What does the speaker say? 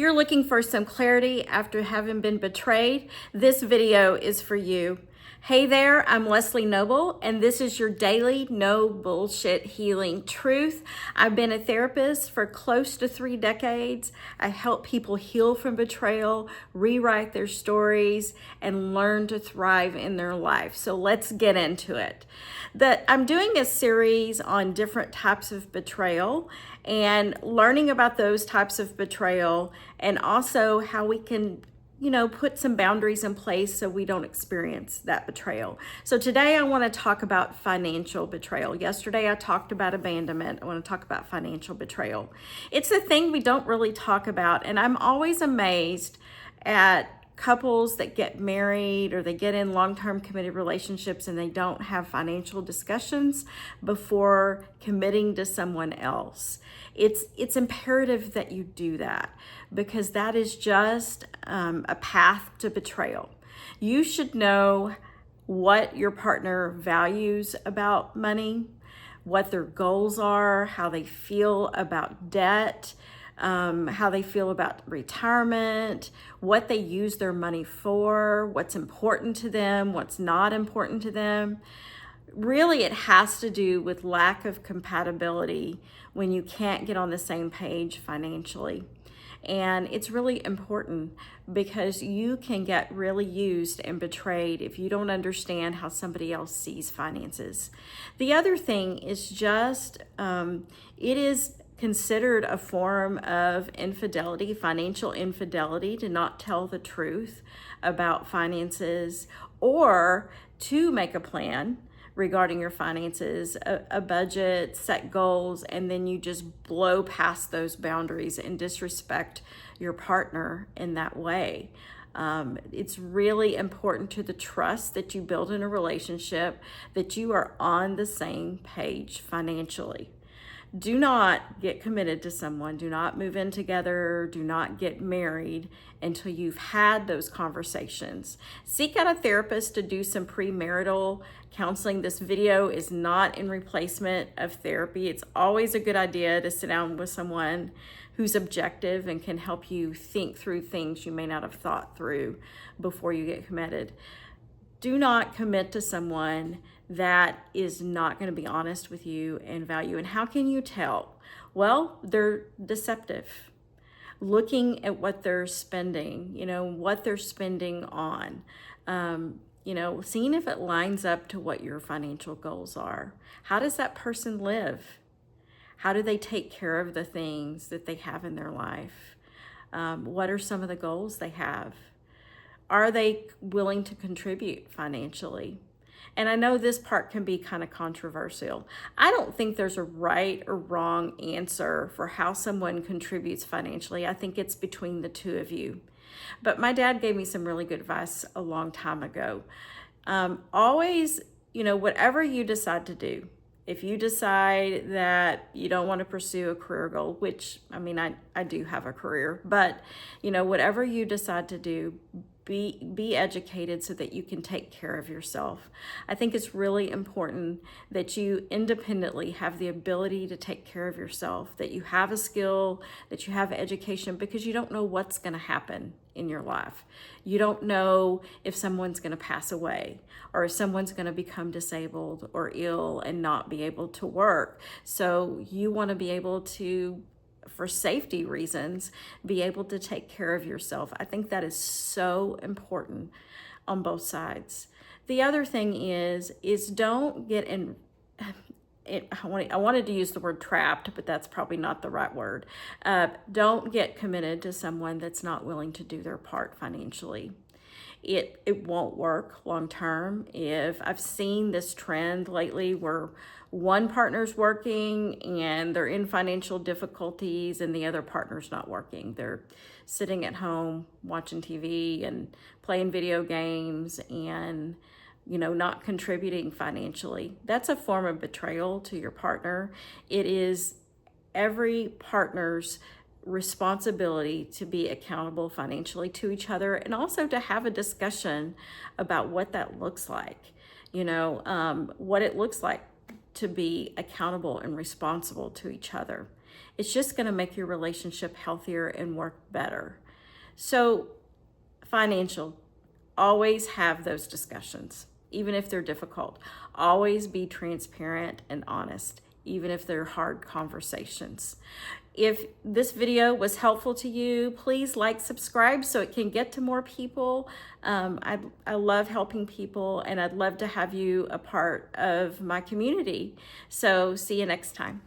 You're looking for some clarity after having been betrayed, this video is for you. Hey there, I'm Leslie Noble, and this is your daily no bullshit healing truth. I've been a therapist for close to 3 decades. I help people heal from betrayal, rewrite their stories, and learn to thrive in their life. So let's get into it. I'm doing a series on different types of betrayal and learning about those types of betrayal, and also how we can put some boundaries in place so we don't experience that betrayal. So today I want to talk about financial betrayal. Yesterday I talked about abandonment. I want to talk about financial betrayal. It's a thing we don't really talk about, and I'm always amazed at couples that get married or they get in long-term committed relationships and they don't have financial discussions before committing to someone else. It's imperative that you do that, because that is just a path to betrayal. You should know what your partner values about money, what their goals are, how they feel about debt, how they feel about retirement, what they use their money for, what's important to them, what's not important to them. Really, it has to do with lack of compatibility when you can't get on the same page financially. And it's really important, because you can get really used and betrayed if you don't understand how somebody else sees finances. The other thing is just, it is considered a form of infidelity, financial infidelity, to not tell the truth about finances or to make a plan regarding your finances, a budget, set goals, and then you just blow past those boundaries and disrespect your partner in that way. It's really important to the trust that you build in a relationship that you are on the same page financially. Do not get committed to someone. Do not move in together. Do not get married until you've had those conversations. Seek out a therapist to do some premarital counseling. This video is not in replacement of therapy. It's always a good idea to sit down with someone who's objective and can help you think through things you may not have thought through before you get committed. Do not commit to someone that is not going to be honest with you and value. And how can you tell? Well, they're deceptive. Looking at what they're spending, what they're spending on, seeing if it lines up to what your financial goals are. How does that person live? How do they take care of the things that they have in their life? What are some of the goals they have? Are they willing to contribute financially? And I know this part can be kind of controversial. I don't think there's a right or wrong answer for how someone contributes financially. I think it's between the two of you. But my dad gave me some really good advice a long time ago. Always, whatever you decide to do, if you decide that you don't want to pursue a career goal, which, I do have a career, but, whatever you decide to do, be educated so that you can take care of yourself. I think it's really important that you independently have the ability to take care of yourself, that you have a skill, that you have education, because you don't know what's going to happen in your life. You don't know if someone's going to pass away, or if someone's going to become disabled or ill and not be able to work. So you want to be able to, for safety reasons, be able to take care of yourself. I think that is so important on both sides. The other thing is don't get in, I wanted to use the word trapped, but that's probably not the right word. Don't get committed to someone that's not willing to do their part financially. It won't work long term. If I've seen this trend lately where one partner's working and they're in financial difficulties and the other partner's not working. They're sitting at home watching TV and playing video games and not contributing financially. That's a form of betrayal to your partner. It is every partner's responsibility to be accountable financially to each other, and also to have a discussion about what that looks like, what it looks like to be accountable and responsible to each other. it's just going to make your relationship healthier and work better. So, financial, always have those discussions, even if they're difficult. Always be transparent and honest, even if they're hard conversations. If this video was helpful to you, please like, subscribe so it can get to more people. I love helping people, and I'd love to have you a part of my community. So see you next time.